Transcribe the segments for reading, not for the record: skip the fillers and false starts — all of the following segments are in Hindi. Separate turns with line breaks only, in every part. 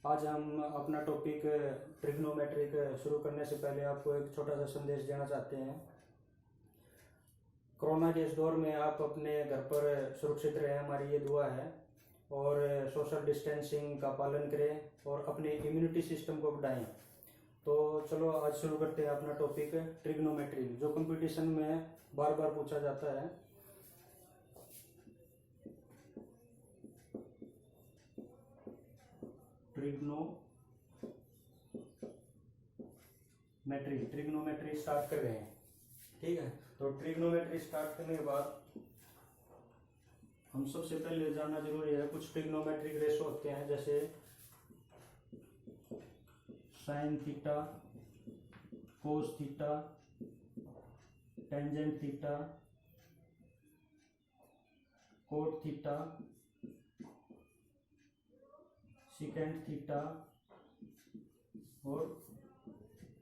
आज हम अपना टॉपिक ट्रिग्नोमेट्रिक शुरू करने से पहले आपको एक छोटा सा संदेश देना चाहते हैं। कोरोना के इस दौर में आप अपने घर पर सुरक्षित रहें, हमारी ये दुआ है। और सोशल डिस्टेंसिंग का पालन करें और अपने इम्यूनिटी सिस्टम को बढ़ाएं। तो चलो आज शुरू करते हैं अपना टॉपिक ट्रिग्नोमेट्री, जो कंपटीशन में बार बार पूछा जाता है। ट्रिग्नोमेट्री स्टार्ट कर रहे हैं, ठीक है। तो ट्रिग्नोमेट्री स्टार्ट करने के बाद हम सबसे पहले जानना जरूरी है, कुछ ट्रिग्नोमेट्रिक रेशो होते हैं, जैसे sign theta, cos theta, tangent theta, cot theta, secant theta और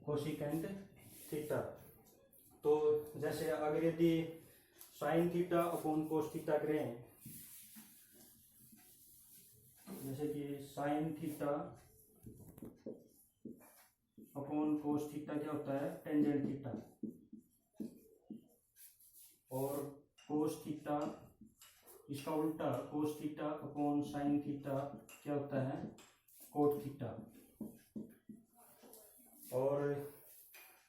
कोसिकेंट थीटा। तो जैसे अगर यदि sine theta upon cos theta करें, जैसे कि sine theta upon cos theta क्या होता है, टेंजेंट थीटा। और कोस थीटा, इसका उल्टा cos theta upon sine theta क्या होता है, कोट थीटा। और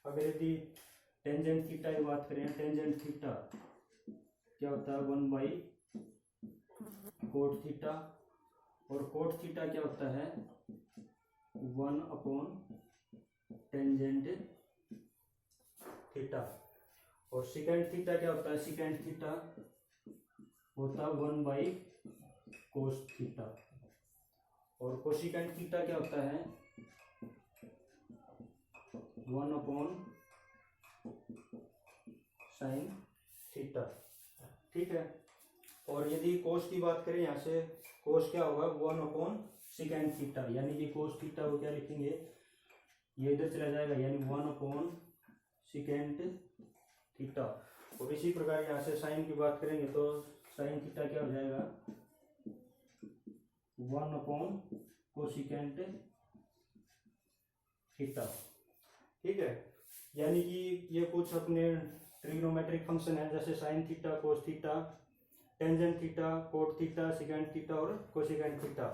अगर यदि टेंजेंट थीटा की बात करें, टेंजेंट थीटा क्या होता है, 1 बाई कोट थीटा। और कोट थीटा क्या होता है, 1 अपॉन टेंजेंट थीटा। और सिकेंट थीटा क्या होता है, सिकेंट थीटा होता है 1 बाई कोस थीटा। और कोसिकेंट थीटा क्या होता है, 1 अपॉन साइन थीटा, ठीक है। और यदि कोस की बात करें, यहाँ से कोस क्या होगा, 1 अपॉन सिकेंट थीटा, यानी कि कोस थीटा को क्या लिखेंगे, ये इधर चला जाएगा, यानी 1 अपॉन सिकेंट थीटा। और इसी प्रकार यहाँ से साइन की बात करेंगे तो साइन थीटा क्या हो जाएगा, 1 अपॉन कोसिकेंट थीटा, ठीक है। यानी कि ये कुछ अपने ट्रिग्नोमेट्रिक फंक्शन है, जैसे sign theta, cos theta, tangent theta, cot theta, secant theta और कोसिकेंट थीटा।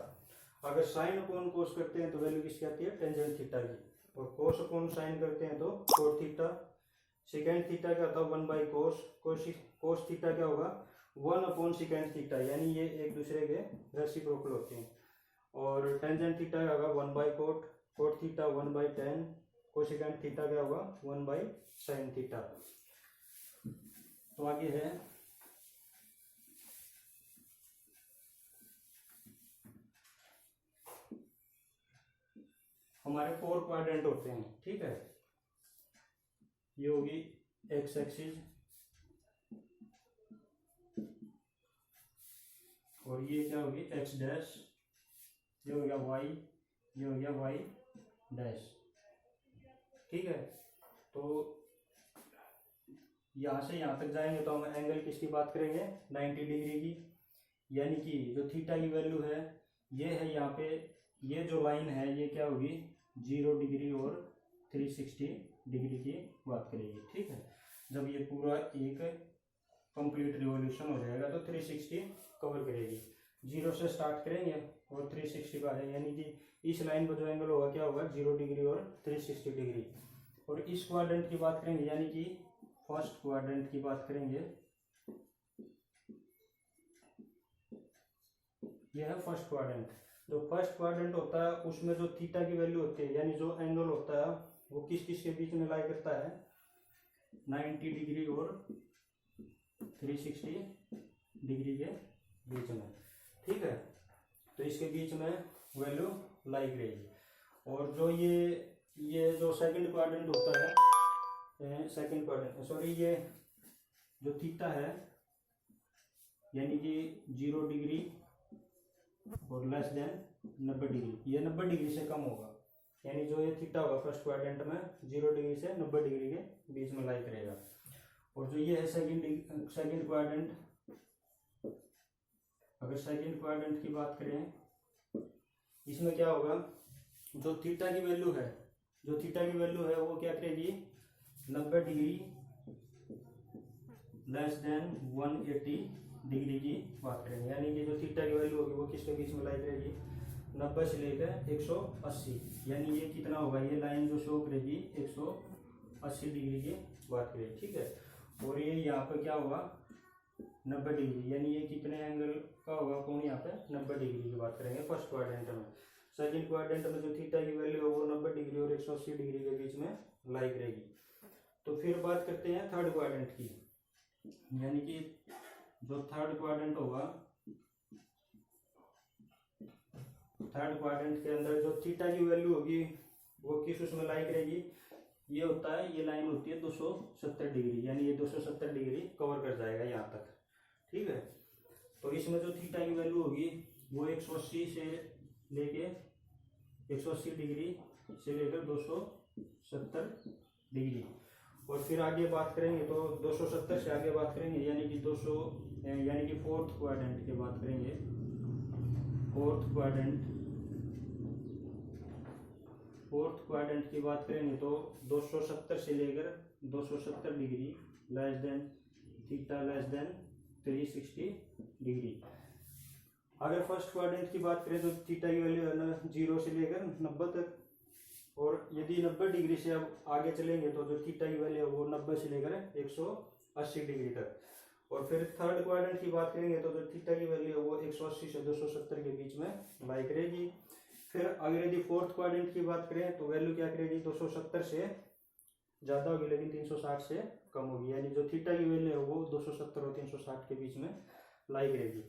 अगर साइन अपॉन कोस करते हैं तो वैल्यू किसकी आती है, टेंजेंट थीटा की। और कोस अपॉन साइन करते हैं तो कोट थीटा। सिकेंट थीटा क्या होता है, 1 बाई कोस। कोस थीटा क्या होगा, 1 अपॉन सिकेंट थीटा, यानी ये एक दूसरे के रेसिप्रोकल होते हैं। और टेंजेंट थीटा क्या होगा, 1 by cot. Cot theta 1 by tan. Cosecant theta क्या होगा, 1 बाई साइन थीटा। तो आगे है हमारे 4 क्वाड्रेंट होते हैं, ठीक है। ये होगी एक्स एक्सिस, और ये क्या होगी, एक्स डैश। ये हो गया वाई, ये हो गया वाई डैश, ठीक है। तो यहाँ से यहाँ तक जाएंगे तो हम एंगल किसकी बात करेंगे, 90 डिग्री की। यानी कि जो थीटा की वैल्यू है ये है यहाँ पे, ये जो लाइन है ये क्या होगी, 0 डिग्री और 360 डिग्री की बात करेगी, ठीक है। जब ये पूरा एक कंप्लीट रिवॉल्यूशन हो जाएगा तो 360 कवर करेगी। 0 से स्टार्ट करेंगे और 360 का है, यानी कि इस लाइन पर जो एंगल होगा क्या होगा, 0 डिग्री और 360 डिग्री। और इस क्वाड्रेंट की बात करेंगे, यानी कि फर्स्ट क्वाड्रेंट की बात करेंगे, यह है फर्स्ट क्वाड्रेंट। जो फर्स्ट क्वाड्रेंट होता है उसमें जो थीटा की वैल्यू होती है, यानी जो एंगल होता है वो किस किस के बीच में लाई करता है, 90 डिग्री और 360 डिग्री के बीच में, ठीक है। तो इसके बीच में वैल्यू लाई करेगी। और जो ये जो सेकंड क्वाड्रेंट होता है, सेकंड क्वाड्रेंट सॉरी, ये जो थीटा है यानी कि 0 डिग्री और लेस देन 90 डिग्री, ये 90 डिग्री से कम होगा, यानी जो ये थीटा होगा फर्स्ट क्वाड्रेंट में 0 डिग्री से 90 डिग्री के बीच में लाई करेगा। और जो ये है सेकंड क्वाड्रेंट, अगर सेकंड क्वाड्रेंट की बात करें इसमें क्या होगा, जो थीटा की वैल्यू है, जो थीटा की वैल्यू है वो क्या करेगी, 90 डिग्री लेस देन 180 डिग्री की बात करेंगे। यानी कि जो थीटा की वैल्यू होगी वो किसके बीच में लाई करेगी, 90 से लेकर 180। यानी ये कितना होगा, ये लाइन जो शो करेगी 180 डिग्री की बात करेगी, ठीक है। और ये यहाँ पे क्या होगा, 90 डिग्री, यानी ये कितने एंगल का होगा कोण, यहाँ पे 90 डिग्री की बात करेंगे फर्स्ट क्वाड्रेंट में। सेकंड क्वाड्रेंट में जो थीटा की वैल्यू है वो 90 डिग्री और 180 डिग्री के बीच में लाई करेगी। तो फिर बात करते हैं थर्ड क्वाड्रेंट की, यानी कि जो थर्ड क्वाड्रेंट होगा, थर्ड क्वाड्रेंट के अंदर जो थीटा की वैल्यू होगी वो किस उसमें लाई करेगी, ये होता है, ये लाइन होती है 270 डिग्री, यानी ये 270 डिग्री कवर कर जाएगा यहाँ तक, ठीक है। तो इसमें जो थीटा की वैल्यू होगी वो 180 से लेके 180 डिग्री से लेकर 270 डिग्री। और फिर आगे बात करेंगे तो 270 से आगे बात करेंगे, यानी कि 200, यानी कि फोर्थ क्वाड्रेंट की बात करेंगे। फोर्थ क्वाड्रेंट की बात करेंगे तो 270 से लेकर 270 degree less than theta less than 360 degree. अगर फर्स्ट क्वाड्रेंट की बात करें तो थीटा की वैल्यू है ना 0 से लेकर 90 तक, और यदि 90 डिग्री से अब आगे चलेंगे तो जो थीटा की वैल्यू है वो 90 से लेकर 180 डिग्री तक। और फिर थर्ड क्वाड्रेंट की बात करेंगे तो जो थीटा की वैल्यू है वो 180 से 270 के बीच में लाई करेगी। फिर अगर यदि फोर्थ क्वाड्रेंट की बात करें तो वैल्यू क्या करेगी, 270 से ज़्यादा होगी लेकिन 360 से कम होगी, यानी जो थीटा की वैल्यू है वो 270 और 360 के बीच में लाई करेगी।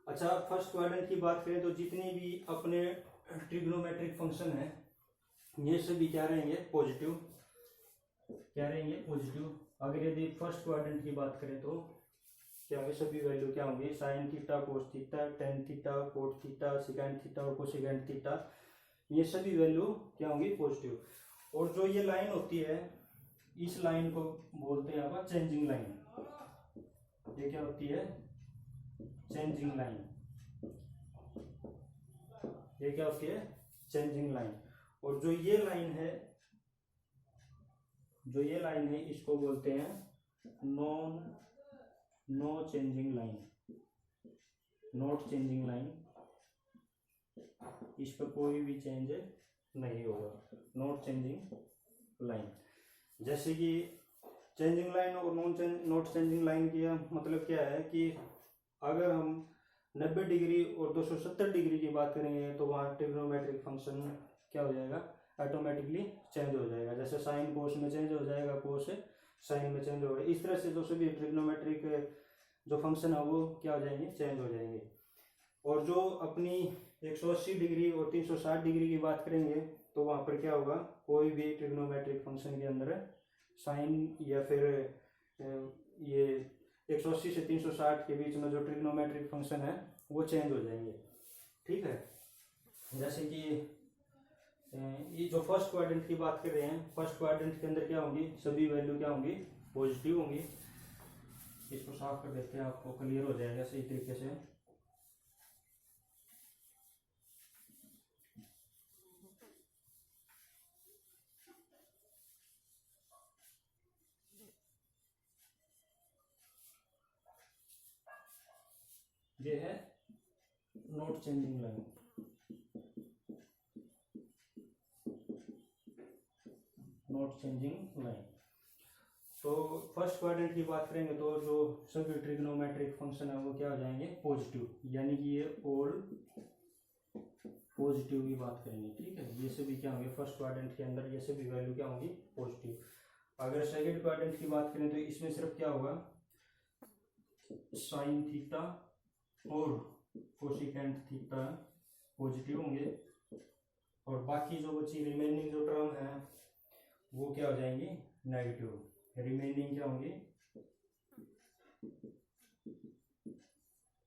अच्छा, फर्स्ट क्वाड्रेंट की बात करें तो जितनी भी अपने ट्रिग्नोमेट्रिक फंक्शन है ये सभी क्या रहेंगे, पॉजिटिव, क्या रहेंगे, पॉजिटिव। अगर यदि फर्स्ट क्वाड्रेंट की बात करें तो क्या होंगे, सभी वैल्यू क्या होंगी, sign theta, cos theta, tan theta, cot theta, secant theta और कोसिकेंड थीटा, ये सभी वैल्यू क्या होंगी, पॉजिटिव। और जो ये लाइन होती है इस लाइन को बोलते हैं आप चेंजिंग लाइन। ये क्या होती है, चेंजिंग लाइन। ये क्या होती है, चेंजिंग लाइन। और जो ये लाइन है, जो ये लाइन है इसको बोलते हैं no changing line, not changing line. इस पर कोई भी चेंज नहीं होगा, नॉट चेंजिंग लाइन। जैसे कि चेंजिंग लाइन और नॉट चेंजिंग लाइन की मतलब क्या है कि अगर हम 90 डिग्री और 270 डिग्री की बात करेंगे तो वहाँ ट्रिग्नोमेट्रिक फंक्शन क्या हो जाएगा, ऑटोमेटिकली चेंज हो जाएगा। जैसे साइन कोस में चेंज हो जाएगा, कोस साइन में चेंज होगा। इस तरह से जो सभी ट्रिग्नोमेट्रिक जो फंक्शन है वो क्या हो जाएंगे, चेंज हो जाएंगे। और जो अपनी 180 डिग्री और 360 डिग्री की बात करेंगे तो वहाँ पर क्या होगा, कोई भी ट्रिग्नोमेट्रिक फंक्शन के अंदर साइन या फिर ये 180 से 360 के बीच में जो ट्रिग्नोमेट्रिक फंक्शन है वो चेंज हो जाएंगे, ठीक है। जैसे कि ये जो फर्स्ट क्वाड्रेंट की बात कर रहे हैं, फर्स्ट क्वाड्रेंट के अंदर क्या होंगी, सभी वैल्यू क्या होंगी, पॉजिटिव होंगी। इसको साफ कर देते हैं, आपको क्लियर हो जाएगा सही तरीके से। ये है not changing line, not changing line. तो फर्स्ट क्वाड्रेंट की बात करेंगे तो जो सभी ट्रिग्नोमेट्रिक फंक्शन है वो क्या हो जाएंगे, पॉजिटिव, यानी कि ये ऑल पॉजिटिव की बात करेंगे, ठीक है। ये सभी क्या होंगे, फर्स्ट क्वाड्रेंट के अंदर ये सभी वैल्यू क्या होंगी, पॉजिटिव। अगर सेकंड क्वाड्रेंट की बात करें तो इसमें सिर्फ क्या होगा, साइन थीटा और कोसिकेंट थीटा पॉजिटिव होंगे, और बाकी जो बची रिमेनिंग जो टर्म है वो क्या हो जाएंगी, नेगेटिव। रिमेनिंग क्या होंगी,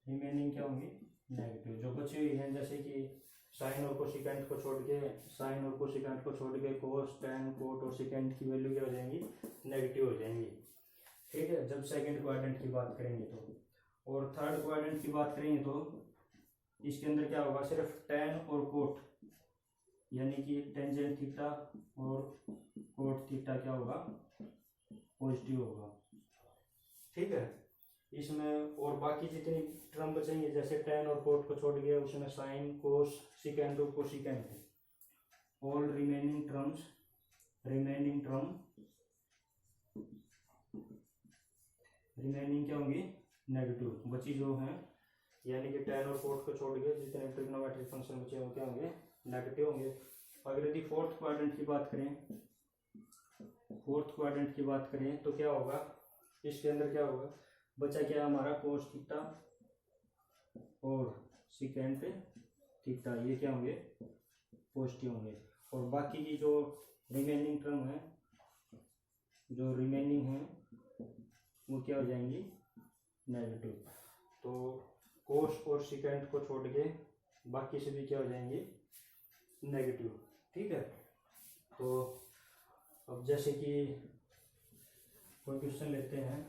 रिमेनिंग क्या होंगी, नेगेटिव। जो बची हुई है जैसे कि साइन और कोसिकेंट को छोड़ के, साइन और कोसिकेंट को छोड़ के कोस, टेन, कोट और सिकेंट की वैल्यू क्या हो जाएंगी, नेगेटिव हो जाएंगी, ठीक है, जब सेकंड क्वाड्रेंट की बात करेंगे तो। और थर्ड क्वाड्रेंट की बात करेंगे तो इसके अंदर क्या होगा, सिर्फ टेन और कोट यानी कि टेंजेंट थीटा और कोट थीटा क्या होगा, पॉजिटिव होगा। ठीक है, इसमें और बाकी जितनी टर्म बचेंगे जैसे टेन और कोट को छोड़ गया उसमें साइन कोस सिकेंड और कोसिकेंड है। ऑल रिमेनिंग टर्म क्या होंगी, नेगेटिव बची जो है, यानी कि टेन और कोट को छोड़ के जितने ट्रिग्नोमेट्रिक फंक्शन बचे वो क्या होंगे, नेगेटिव होंगे। अगर यदि फोर्थ क्वाड्रेंट की बात करें तो क्या होगा, इसके अंदर क्या होगा, बचा क्या हमारा कोस थीटा और सिकेंट थीटा, ये क्या होंगे, पॉजिटिव होंगे। और बाकी की जो रिमेनिंग टर्म है, वो क्या हो जाएंगी, नेगेटिव। तो कोस और सिकेंट को छोड़ के बाकी से भी क्या हो जाएंगे, नेगेटिव। ठीक है, तो अब जैसे कि कोई क्वेश्चन लेते हैं,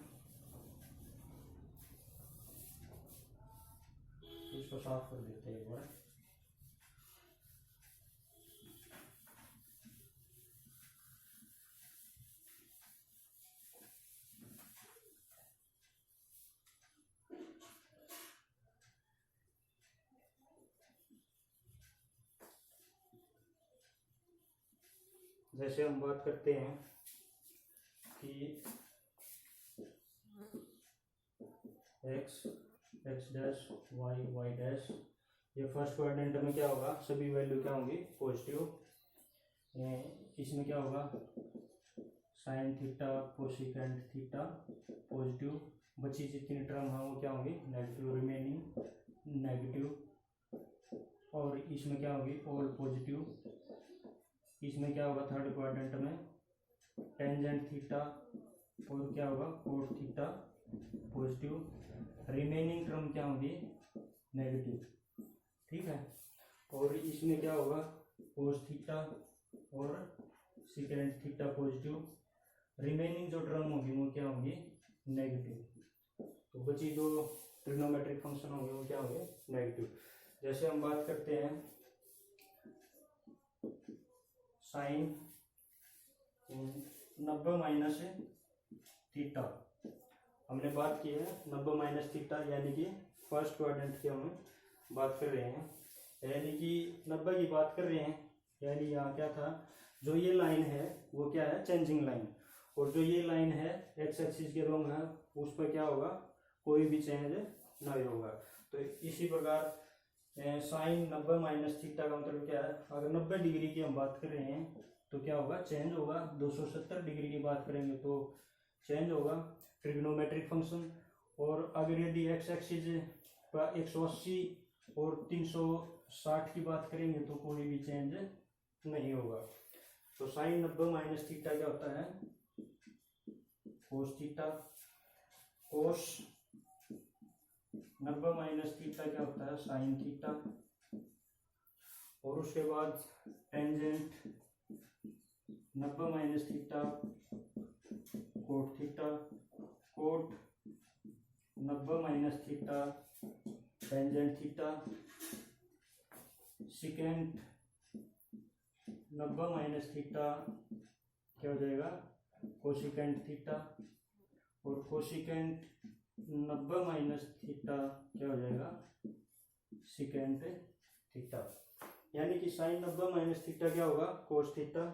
इसको साफ कर देते हैं एक बार। जैसे हम बात करते हैं कि x डैश y डैश, ये फर्स्ट क्वाड्रेंट में क्या होगा, सभी वैल्यू क्या होंगी, पॉजिटिव। इसमें क्या होगा, sine theta cosecant theta positive, बची जितनी टर्म है वो क्या होंगी, नेगेटिव, रिमेनिंग नेगेटिव। और इसमें क्या होगी, ऑल पॉजिटिव। इसमें क्या होगा, थर्ड क्वाड्रेंट में टेंजेंट थीटा और क्या होगा, cot theta positive, remaining term क्या होंगी, नेगेटिव। ठीक है, और इसमें क्या होगा, कोस थीटा और सिकेंट थीटा पॉजिटिव, रिमेनिंग जो टर्म होगी वो क्या होंगी, नेगेटिव। तो बची जो ट्रिग्नोमेट्रिक फंक्शन होंगे वो क्या होंगे, नेगेटिव। जैसे हम बात करते हैं साइन 90 माइनस थीटा, हमने बात की है 90 माइनस थीटा, यानी कि फर्स्ट क्वाड्रेंट की हम बात कर रहे हैं, यानी कि 90 की बात कर रहे हैं। यानी यहाँ क्या था, जो ये लाइन है वो क्या है, चेंजिंग लाइन, और जो ये लाइन है एक्स एक्सिस के लॉन्ग है उस पर क्या होगा, कोई भी चेंज नहीं होगा। तो इसी प्रकार साइन 90 माइनस थीटा का मतलब क्या है, अगर 90 डिग्री की हम बात कर रहे हैं तो क्या होगा, चेंज होगा। 270 डिग्री की बात करेंगे तो चेंज होगा, ट्रिग्नोमेट्रिक फंक्शन। और अगर यदि एक्स एक्सिस पर 180 और 360 की बात करेंगे तो कोई भी चेंज नहीं होगा। तो साइन 90 माइनस थीटा क्या होता है, cos theta, cos 90 minus theta क्या होता है, साइन थीटा। और उसके बाद tangent 90 minus theta cot theta, cot 90 minus theta tangent theta, secant 90 minus theta क्या हो जाएगा, कोसिकेंट थीटा। और कोसिकेंट 90 माइनस थीटा क्या हो जाएगा, सिकेंट थीटा। यानी कि साइन 90 माइनस थीटा क्या होगा, cos theta,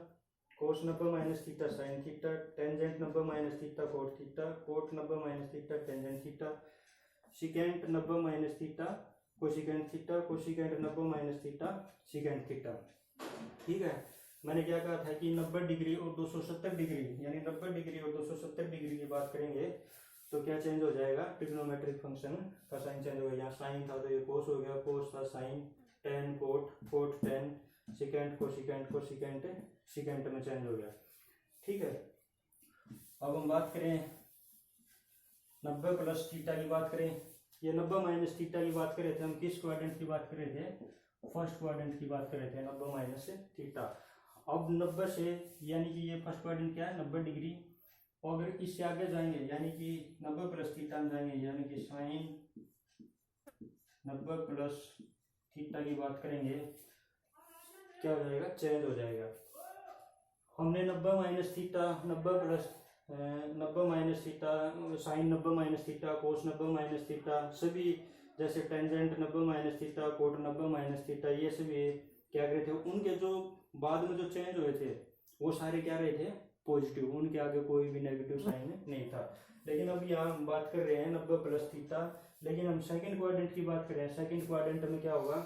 cos 90 minus theta sine theta, tangent 90 minus theta cot theta, cot 90 minus theta tangent theta, secant 90 minus theta cosecant theta, cosecant 90 minus theta secant theta. ठीक है, मैंने क्या कहा था कि 90 डिग्री और 270 डिग्री, यानी 90 डिग्री और 270 डिग्री की बात करेंगे तो क्या चेंज हो जाएगा, ट्रिग्नोमेट्रिक फंक्शन का साइन चेंज हो गया। यहाँ साइन था तो ये कोस हो गया, कोस था sine, tan cot, cot tan, secant cosecant, cosecant secant में चेंज हो गया। ठीक है, अब हम बात करें 90 प्लस थीटा की बात करें, ये 90 माइनस थीटा की बात कर रहे थे हम, किस क्वाड्रेंट की बात कर रहे थे, फर्स्ट क्वाड्रेंट की बात कर रहे थे, 90 माइनस थीटा। अब 90 से, यानी कि ये फर्स्ट क्वाड्रेंट क्या है, 90 डिग्री, और अगर इससे आगे जाएंगे यानी कि 90 प्लस थीटा में जाएंगे, यानी कि साइन 90 प्लस थीटा की बात करेंगे क्या हो जाएगा, चेंज हो जाएगा। हमने 90 minus theta, 90 plus 90 minus theta, sine 90 minus theta, cos 90 minus theta, सभी जैसे tangent 90 minus theta, cot 90 minus theta, ये सभी क्या करे थे, उनके जो बाद में जो चेंज हुए थे वो सारे क्या रहे थे, पॉजिटिव, उनके आगे कोई भी नेगेटिव साइन नहीं था। लेकिन अब यहाँ हम बात कर रहे हैं 90 प्लस थीटा, लेकिन हम सेकंड क्वाड्रेंट की बात कर रहे हैं। सेकंड क्वाड्रेंट में क्या होगा,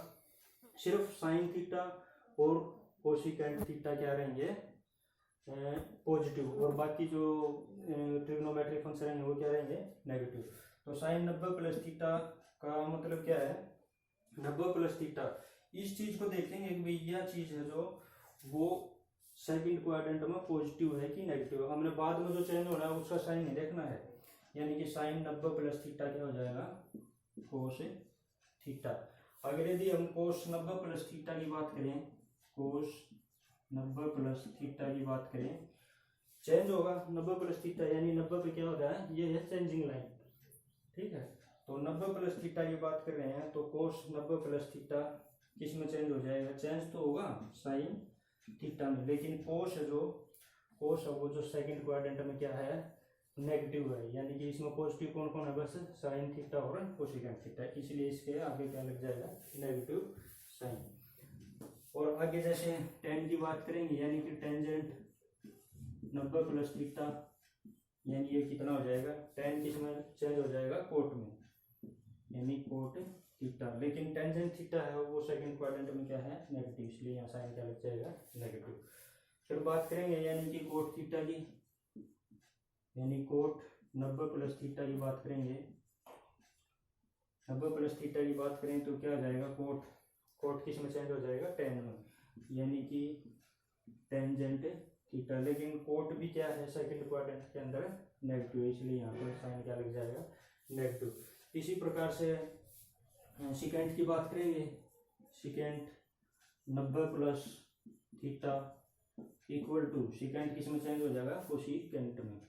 सिर्फ साइन थीटा और कोसिकेंट थीटा क्या रहेंगे, पॉजिटिव, और बाकी जो ट्रिग्नोमेट्रिक फंक्शन रहेंगे वो क्या रहेंगे, नेगेटिव। तो साइन 90 प्लस थीटा का मतलब क्या है, 90 प्लस थीटा, इस चीज को देखेंगे कि भाई यह चीज है जो वो सेकंड क्वाड्रेंट में पॉजिटिव है कि नेगेटिव है। हमने बाद में जो चेंज हो रहा है उसका साइन नहीं देखना है, यानी कि साइन 90 प्लस थीटा क्या हो जाएगा, कोस थीटा। अगर यदि हम कोस 90 प्लस थीटा की बात करें, कोस 90 प्लस थीटा की बात करें, चेंज होगा 90 प्लस थीटा, यानी 90 पे क्या हो रहा है, ये है चेंजिंग लाइन, ठीक है। तो 90 प्लस थीटा की बात कर रहे हैं, तो कोस 90 प्लस थीटा किस में चेंज हो जाएगा, चेंज तो होगा साइन थीटा में, लेकिन कोस है जो, कोस है वो जो सेकंड क्वाड्रेंट में क्या है, नेगेटिव है, यानी कि इसमें पॉजिटिव कौन कौन है, बस साइन थीटा और कोसिकेंट थीटा, इसलिए इसके आगे क्या लग जाएगा, नेगेटिव साइन। और आगे जैसे टेन की बात करेंगे, यानी कि टेंजेंट 90 प्लस थीटा, यानी ये कितना हो जाएगा, टेन किसमें चेंज हो जाएगा, कोट में, यानी कोट थीटा, लेकिन टेंजेंट थीटा है वो सेकंड क्वाड्रेंट में क्या है, नेगेटिव, इसलिए यहाँ साइन क्या लग जाएगा, नेगेटिव। फिर बात करेंगे यानी कि कोट थीटा की, यानी कोट 90 प्लस थीटा की बात करेंगे, 90 प्लस थीटा की बात करें तो क्या हो जाएगा, कोट, कोट किस में चेंज हो जाएगा, टेन में, यानी कि टेंजेंट थीटा, लेकिन कोट भी क्या है सेकंड क्वाड्रेंट के अंदर नेगेटिव, इसलिए यहाँ पर साइन क्या लग जाएगा, नेगेटिव। इसी प्रकार से सिकेंट की बात करेंगे, secant 90 plus theta equal to, secant किस में चेंज हो जाएगा, कोसिकेंट में,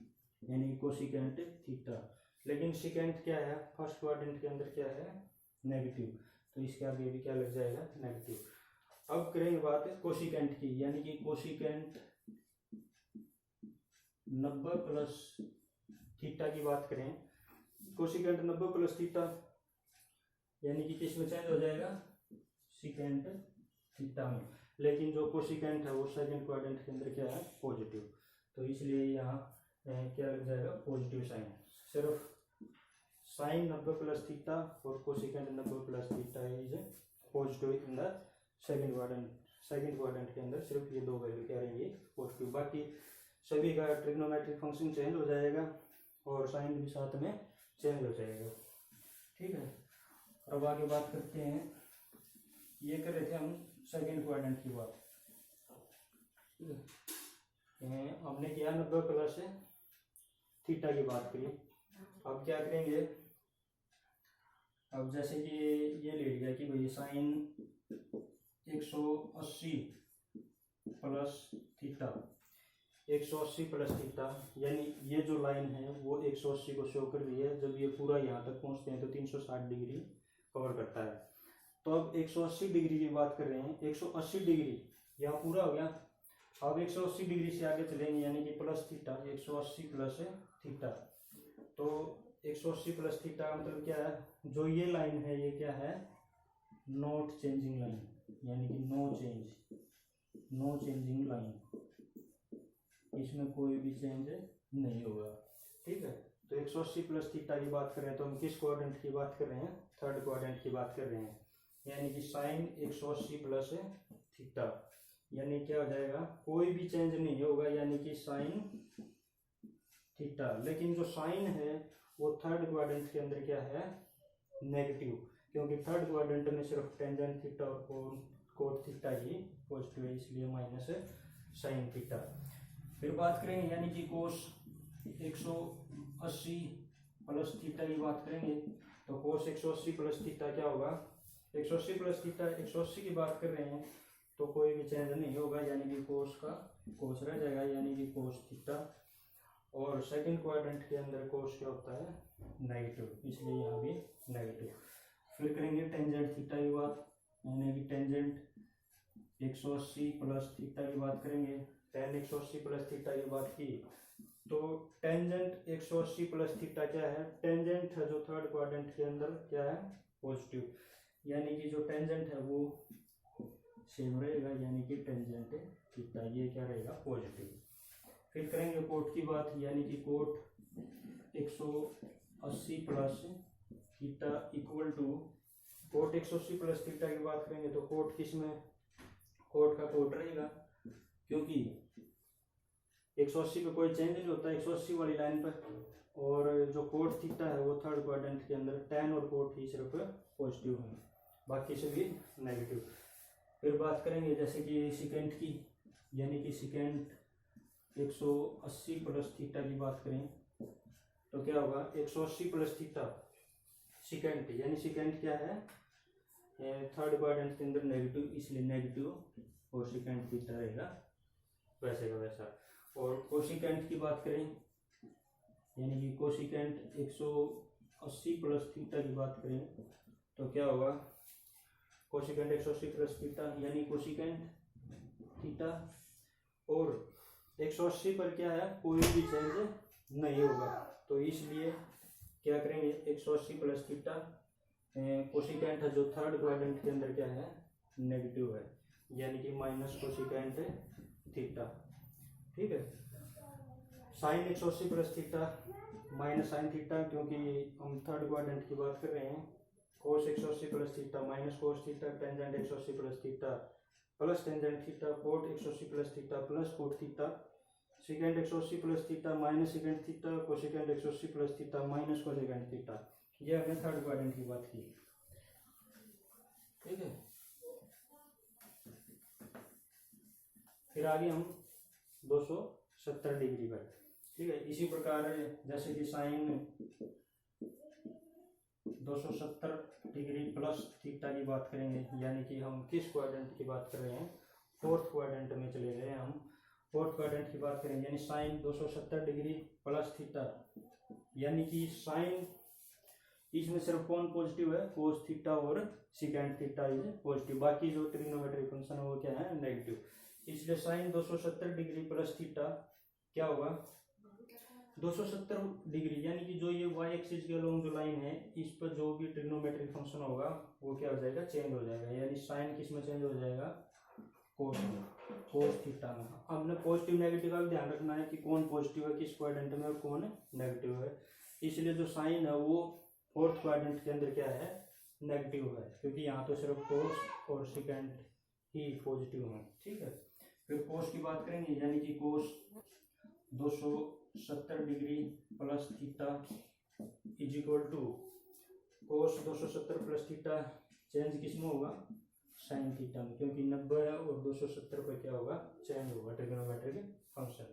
यानी कोसिकेंट थीटा, लेकिन सिकेंट क्या है, फर्स्ट क्वाड्रेंट के अंदर क्या है, नेगेटिव, तो इसके आगे भी क्या लग जाएगा, नेगेटिव। अब करेंगे बात कोसिकेंट की, यानी कि कोसिकेंट 90 प्लस थीटा की बात करें, कोसिकेंट 90 प्लस थीटा यानी कि किस में चेंज हो जाएगा, सिकेंट थीटा में, लेकिन जो कोसिकेंट है वो सेकंड क्वाड्रेंट के अंदर क्या है, पॉजिटिव, तो इसलिए यहाँ क्या लग जाएगा, पॉजिटिव साइन। सिर्फ साइन 90 प्लस थीटा और cosecant 90 plus theta is positive in the second quadrant, second quadrant के अंदर सिर्फ ये दो वैल्यू क्या रहेंगे, पॉजिटिव, बाकी सभी का ट्रिग्नोमेट्रिक फंक्शन चेंज हो जाएगा और साइन भी साथ में चेंज हो जाएगा, ठीक है। अब आगे बात करते हैं, ये कर रहे थे हम सेकंड क्वाड्रेंट की बात, हमने किया 90 प्लस थीटा की बात करी। अब क्या करेंगे, अब जैसे कि ये ले लिया कि भाई sine 180 plus theta, 180 plus theta, यानी ये जो लाइन है वो 180 को शो कर रही है, जब ये पूरा यहाँ तक पहुँचते हैं तो 360 डिग्री कवर करता है। तो अब 180 डिग्री की बात कर रहे हैं, 180 डिग्री यहाँ पूरा हो गया, अब 180 डिग्री से आगे चलेंगे, यानी कि प्लस थीटा, 180 प्लस थीटा, तो 180 प्लस थीटा मतलब क्या है, जो ये लाइन है ये क्या है, नॉट चेंजिंग लाइन, यानी कि no change, no changing line, इसमें कोई भी चेंज नहीं होगा, ठीक है। तो 180 प्लस थीटा की बात कर रहे हैं, तो हम किस क्वाड्रेंट की बात कर रहे हैं, थर्ड क्वाड्रेंट की बात कर रहे हैं, यानी कि साइन 180 प्लस थीटा, यानी क्या हो जाएगा, कोई भी चेंज नहीं होगा, यानी कि साइन थीटा, लेकिन जो साइन है वो थर्ड क्वाड्रेंट के अंदर क्या है, नेगेटिव, क्योंकि थर्ड क्वाड्रेंट में सिर्फ टेंजेंट थीटा और कोट थीटा ही पॉजिटिव है, इसलिए माइनस साइन थीटा। फिर बात करेंगे यानी कि कोस 180 प्लस थीटा की बात करेंगे, तो कोस 180 प्लस थीटा क्या होगा, 180 प्लस थीटा, 180 की बात कर रहे हैं तो कोई भी चेंज नहीं होगा, यानी कि कोस का कोस रह जाएगा, यानी कि कोस थीटा, और सेकंड क्वाड्रेंट के अंदर कोस क्या होता है, नेगेटिव, इसलिए यहाँ भी नेगेटिव। फिर करेंगे टेंजेंट थीटा की बात, यानी कि टेंजेंट 180 प्लस थीटा की बात करेंगे, टेन 180 प्लस थीटा की बात की, तो टेंजेंट 180 प्लस थीटा क्या है, टेंजेंट है जो थर्ड क्वाड्रेंट के अंदर क्या है, पॉजिटिव, यानी कि जो टेंजेंट है वो सेम रहेगा, यानी कि टेंजेंट थीटा ये क्या रहेगा, पॉजिटिव। फिर करेंगे कोट की बात, यानी कि cot 180 plus theta equal to, cot 180 plus theta की बात करेंगे तो कोट किस में, कोट का कोट रहेगा, क्योंकि 180 पे कोई चेंज नहीं होता 180 वाली लाइन पर, और जो कोट थीटा है वो थर्ड क्वाड्रेंट के अंदर टेन और कोट ही सिर्फ पॉजिटिव है, बाकी सभी नेगेटिव। फिर बात करेंगे जैसे कि सिकेंट की, यानी कि सिकेंट 180 प्लस थीटा की बात करें तो क्या होगा, 180 प्लस थीटा सिकेंट, यानी सिकेंट क्या है, थर्ड क्वाड्रेंट के अंदर नेगेटिव, इसलिए नेगेटिव और सिकेंट थीटा रहेगा वैसे का वैसा। और कोसिकेंट की बात करें, यानी कि कोसिकेंट 180 प्लस थीटा की बात करें तो क्या होगा, कोसिकेंट 180 प्लस थीटा यानी कोसिकेंट थीटा, और 180 पर क्या है, कोई भी चेंज नहीं होगा, तो इसलिए क्या करेंगे 180 प्लस थीटा, कोसिकेंट है जो थर्ड क्वाड्रेंट के अंदर क्या है, नेगेटिव है, यानी कि माइनस कोसिकेंट थीटा। ठीक है, sine 180 plus theta minus sine theta, क्योंकि हम थर्ड क्वाड्रेंट की बात कर रहे हैं, cos 180 plus theta minus cos theta, tangent 180 plus theta plus tangent theta, cot 180 plus theta plus cot theta, secant 180 plus theta minus secant theta, cosecant 180 plus theta minus cosecant theta. ये हमने थर्ड क्वाड्रेंट की बात की। ठीक है, फिर आगे हम 270 डिग्री पर। ठीक है, इसी प्रकार जैसे कि साइन 270 डिग्री प्लस थीटा की बात करेंगे, यानी कि हम किस क्वाड्रेंट की बात कर रहे हैं, फोर्थ क्वाड्रेंट में चले गए हम, फोर्थ क्वाड्रेंट की बात करेंगे, यानी साइन 270 डिग्री प्लस थीटा, यानी कि साइन इसमें सिर्फ कौन पॉजिटिव है, कोस थीटा और सिकेंट थीटा इज पॉजिटिव, बाकी जो ट्रिग्नोमेट्री फंक्शन है वो क्या है, नेगेटिव। इसलिए साइन 270 डिग्री प्लस थीटा क्या होगा, 270 डिग्री, यानी कि जो ये वाई एक्सिस के अलोंग जो लाइन है इस पर जो भी ट्रिग्नोमेट्रिक फंक्शन होगा वो क्या हो जाएगा, चेंज हो जाएगा, यानी साइन किस में चेंज हो जाएगा, कोस में, कोस थीटा में। हमने पॉजिटिव नेगेटिव का ध्यान रखना है कि कौन पॉजिटिव है किस क्वाड्रेंट में और कौन नेगेटिव है, इसलिए जो साइन है वो फोर्थ क्वाड्रेंट के अंदर क्या है, नेगेटिव है, क्योंकि यहाँ तो सिर्फ कोस और सेकेंड ही पॉजिटिव है। ठीक है, फिर कोस की बात करेंगे, यानी कि cos 270 degree plus theta is equal to cos 270 plus theta, change किस में होगा, साइन थीटा में, क्योंकि 90 और 270 पर क्या होगा, चेंज होगा ट्रिग्नोमेट्रिक फंक्शन।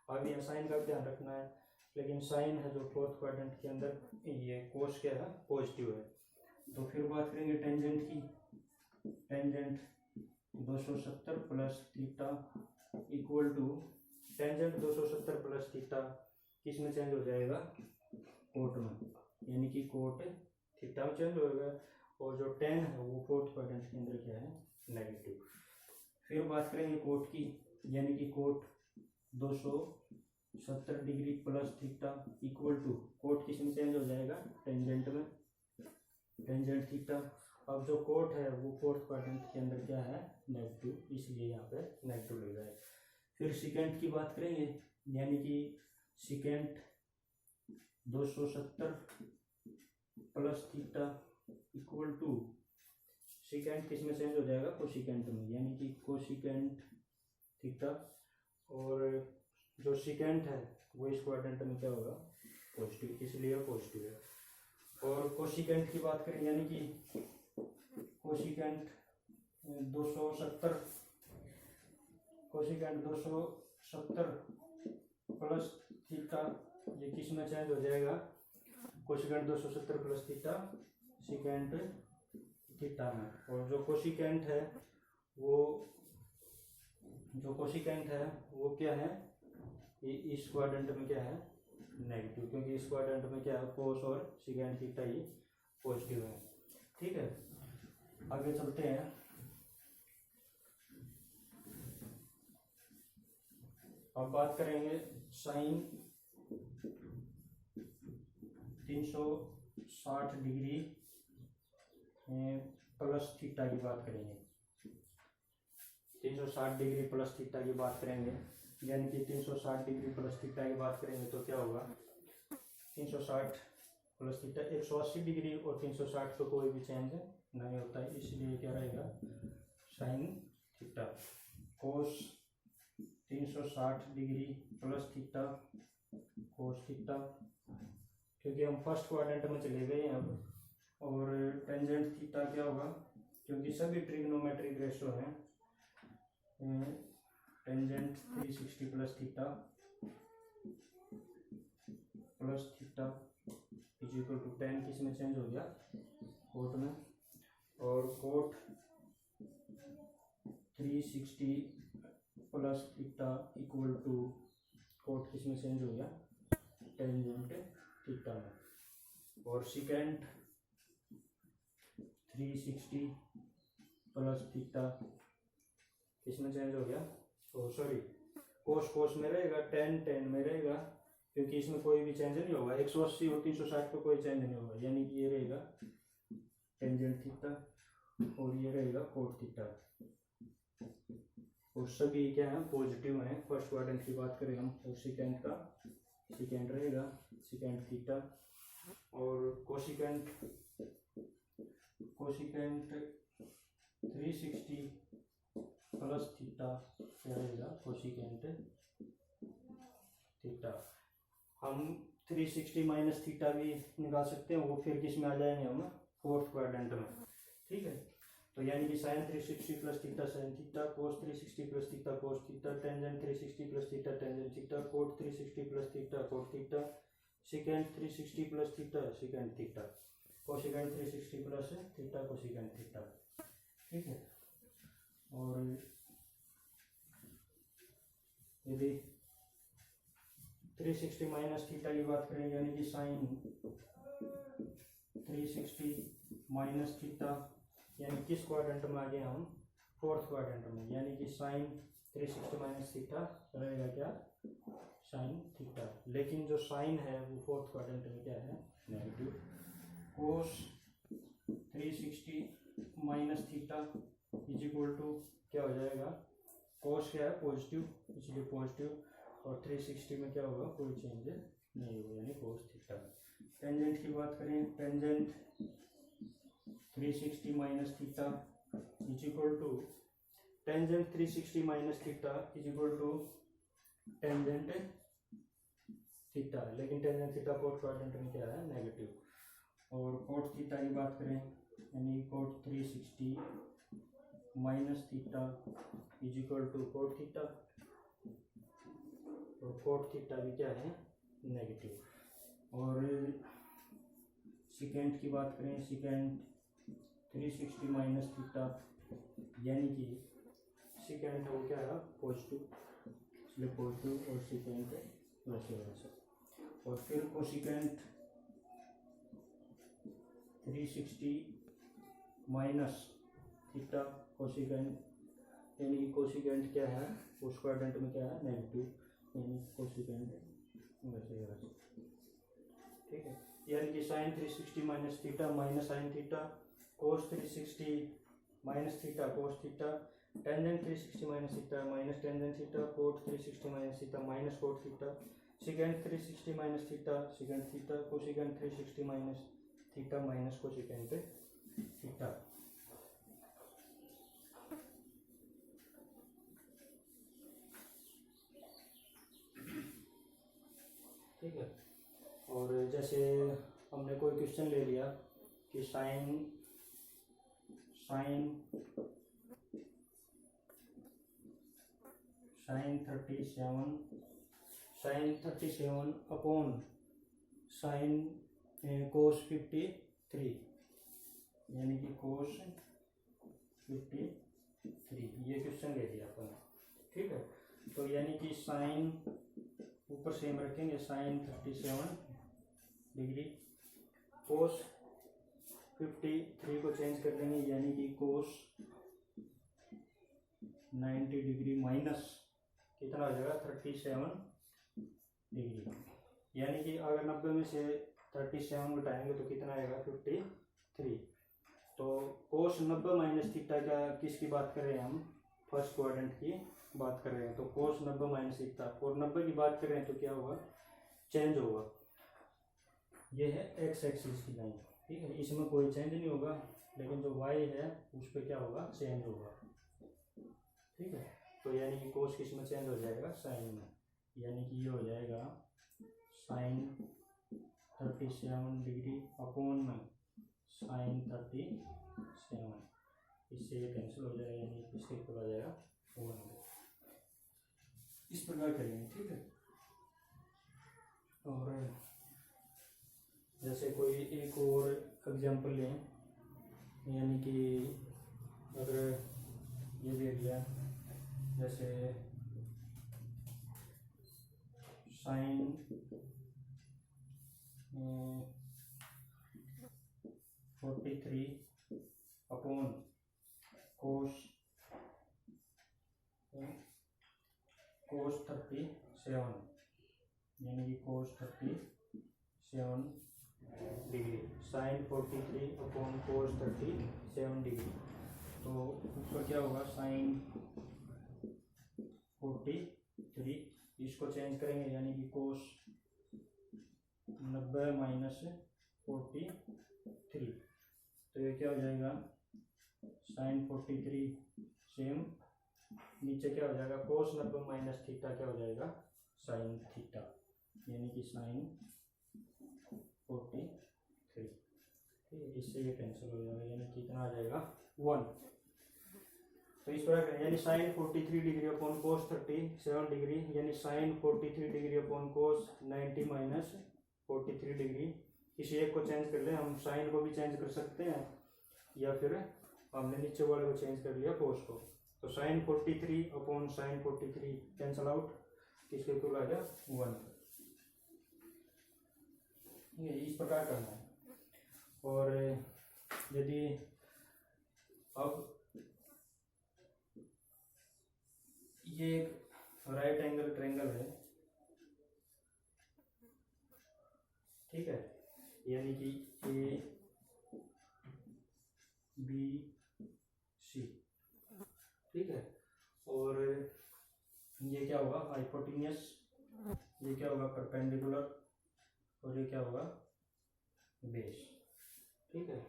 आगे यहाँ साइन का ध्यान रखना है, लेकिन साइन है जो फोर्थ क्वाड्रेंट के अंदर, ये कोस क्या है, पॉजिटिव है। तो फिर बात करेंगे टेंजेंट की, tangent 270 plus theta equal to, tangent 270 plus theta किस में चेंज हो जाएगा, कोट में, यानी कि कोट थीटा में चेंज होगा, और जो टेन है वो फोर्थ क्वाड्रेंट के अंदर क्या है, नेगेटिव। फिर बात करेंगे कोट की, यानी कि cot 270 degree plus theta equal to, cot किस में चेंज हो जाएगा, टेंजेंट में, टेंजेंट थीटा। अब जो कोट है वो फोर्थ क्वाड्रेंट के अंदर क्या है, नेगेटिव, इसलिए यहाँ पे नेगेटिव लग जाएगा। फिर सिकेंट की बात करेंगे, यानी कि secant 270 plus theta equal to, secant किस में चेंज हो जाएगा, कोसिकेंट में, यानी कि कोसिकेंट थीटा, और जो सिकेंट है वो इस क्वाड्रेंट में क्या होगा, पॉजिटिव, इसलिए पॉजिटिव है। और कोसिकेंट की बात करें, यानी कि कोसिकेंट 270, कोसिकेंट 270 प्लस थीटा, ये किस में चेंज हो जाएगा, cosecant 270 plus theta secant theta में, और जो कोसिकेंट है वो, जो कोसिकेंट है वो क्या है, इस क्वाड्रेंट में क्या है, नेगेटिव, क्योंकि इस क्वाड्रेंट में क्या है, कोस और सिकेंट थीटा ही पॉजिटिव है। ठीक है, आगे चलते हैं। अब बात करेंगे साइन 360 डिग्री प्लस थीटा की बात करेंगे। 360 डिग्री प्लस थीटा की बात करेंगे, यानी कि 360 डिग्री प्लस थीटा की बात करेंगे तो क्या होगा, 360 प्लस थीटा 180 डिग्री, और 360 पे कोई भी चेंज नहीं होता है, इसलिए क्या रहेगा sign theta cos 360 degree plus theta cos theta, क्योंकि हम फर्स्ट क्वाड्रेंट में चले गए हैं अब। और टेंजेंट थीटा क्या होगा, क्योंकि सभी ट्रिग्नोमेट्रिक रेशो हैं, tangent 360 plus theta is equal to tan, किस में चेंज हो गया, कोट में, और cot 360 plus theta equal to cot किस में चेंज हो गया, टेंजेंट थीटा में, और सेकेंड 360 प्लस थीटा इसमें चेंज हो गया, तो सॉरी कोस कोस में रहेगा, टेन टेन में रहेगा, क्योंकि इसमें कोई भी चेंज नहीं होगा, 180 और 360 पे कोई चेंज नहीं होगा, यानी कि ये रहेगा टेंजेंट थीटा और ये रहेगा कोट थीटा, और सभी क्या है पॉजिटिव हैं। फर्स्ट क्वाड्रेंट की बात करें हम, और सेकेंड का सेकेंड रहेगा सेकेंड थीटा, और कोसिकेंट 360 प्लस थीटा क्या रहेगा, कोसिकेंट थीटा। हम 360 माइनस थीटा भी निकाल सकते हैं, वो फिर किस में आ जाएंगे हम, फोर्थ क्वाड्रेंट में, ठीक है। तो यानी कि sine 360 plus theta sine theta, cos 360 plus theta cos theta, tangent 360 plus theta tangent theta, cot 360 plus theta cot theta, secant 360 plus theta secant theta, cosecant 360 plus theta cosecant theta, ठीक है। और यदि 360 माइनस थीटा की बात करें, यानी कि साइन 360 माइनस थीटा, यानी किस क्वाड्रेंट में आ गए हम, फोर्थ क्वाड्रेंट में, यानी कि साइन 360 माइनस थीटा रहेगा क्या, साइन थीटा, लेकिन जो साइन है वो फोर्थ क्वाड्रेंट में क्या है, negative. Cos 360 minus theta is equal to क्या हो जाएगा, कोस क्या है पॉजिटिव, इसलिए पॉजिटिव, और 360 में क्या होगा, कोई चेंज नहीं होगा, यानी कोस थीटा। टेंजेंट की बात करें, tangent 360 minus theta is equal to, tangent 360 minus theta is equal to tangent theta, लेकिन टेंजेंट थीटा फोर्थ क्वाड्रेंट में क्या है, नेगेटिव। और कोट थीटा की बात करें, यानी cot 360 minus theta is equal to cot theta, और कोट थीटा भी क्या है, नेगेटिव। और सेकेंड की बात करें, सेकेंड 360 माइनस थीटा, यानी कि सेकेंड वो क्या है पॉजिटिव, इसलिए पॉजिटिव, और सेकेंड वैसे वैसे। और फिर कोसिकेंट 360 माइनस थीटा कोसिकेंट, यानी कि कोसिकेंट क्या है उस क्वाड्रेंट में क्या है, नेगेटिव, यानी कोसिकेंट वैसे वैसे, ठीक है। यानी कि sine 360 minus theta minus sine theta, cos 360 minus theta cos theta, tangent 360 minus theta minus tangent theta, cot 360 minus theta minus cot theta, secant 360 minus theta secant theta, cosecant 360 minus theta minus cosecant theta. ठीक है। और जैसे हमने कोई क्वेश्चन ले लिया कि साइन 37 अपॉन साइन कोस 53, यानी कि कोस 53, ये क्वेश्चन ले लिया अपन, ठीक है। तो यानी कि साइन ऊपर सेम रखेंगे, साइन 37 डिग्री, कोस 53 को चेंज कर देंगे, यानी कि कोस 90 डिग्री माइनस कितना हो जाएगा 37 डिग्री। यानी कि अगर 90 में से 37 घटाएंगे तो कितना आएगा 53। तो कोस 90 माइनस थीटा का किसकी बात कर रहे हैं हम, फर्स्ट क्वाड्रेंट की बात कर रहे हैं। तो कोस 90 माइनस थीटा और 90 की बात कर रहे हैं तो क्या होगा, चेंज होगा। ये है एक्स एक्सिस की लाइन, ठीक है, इसमें कोई चेंज नहीं होगा, लेकिन जो वाई है उस पर क्या होगा, चेंज होगा, ठीक है। तो यानी कि कोस किस में चेंज हो जाएगा, साइन में। यानी कि ये हो जाएगा साइन 37 डिग्री अपॉन में साइन 37, इससे ये कैंसिल हो जाएगा, यानी इसके इक्वल आ जाएगा 100। इस प्रकार करेंगे, ठीक है। और जैसे कोई एक और एग्जांपल लें, यानी कि अगर ये दे दिया जैसे साइन 43 अपॉन कोस 37, यानी कि cos 37 degree, sine 43 upon cos 37 degree. तो ऊपर क्या होगा, साइन 43, इसको चेंज करेंगे, यानी कि कोस 90 माइनस 43, तो ये क्या हो जाएगा साइन 43 सेम, नीचे क्या हो जाएगा कोस 90 माइनस थीटा क्या हो जाएगा साइन थीटा, यानी कि साइन 43, ठीक है। इससे ये कैंसिल हो जाएगा, यानी कितना आ जाएगा 1। तो इस प्रकार यानी sine 43 degree upon cos 37 degree, यानी sine 43 degree upon cos 90 minus 43 degree. किसी एक को चेंज कर ले, हम साइन को भी चेंज कर सकते हैं, या फिर हमने नीचे वाले को चेंज कर लिया कोस को। तो sine 43 upon sine 43 cancel out, किसके इक्वल आ गया 1। ये इस प्रकार करना है। और यदि अब ये एक राइट एंगल ट्रायंगल है, ठीक है, यानी कि ए बी सी, ठीक है। और ये क्या होगा हाइपोटेन्यूस, ये क्या होगा परपेंडिकुलर, और ये क्या होगा बेस, ठीक है।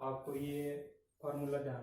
आपको ये फार्मूला ध्यान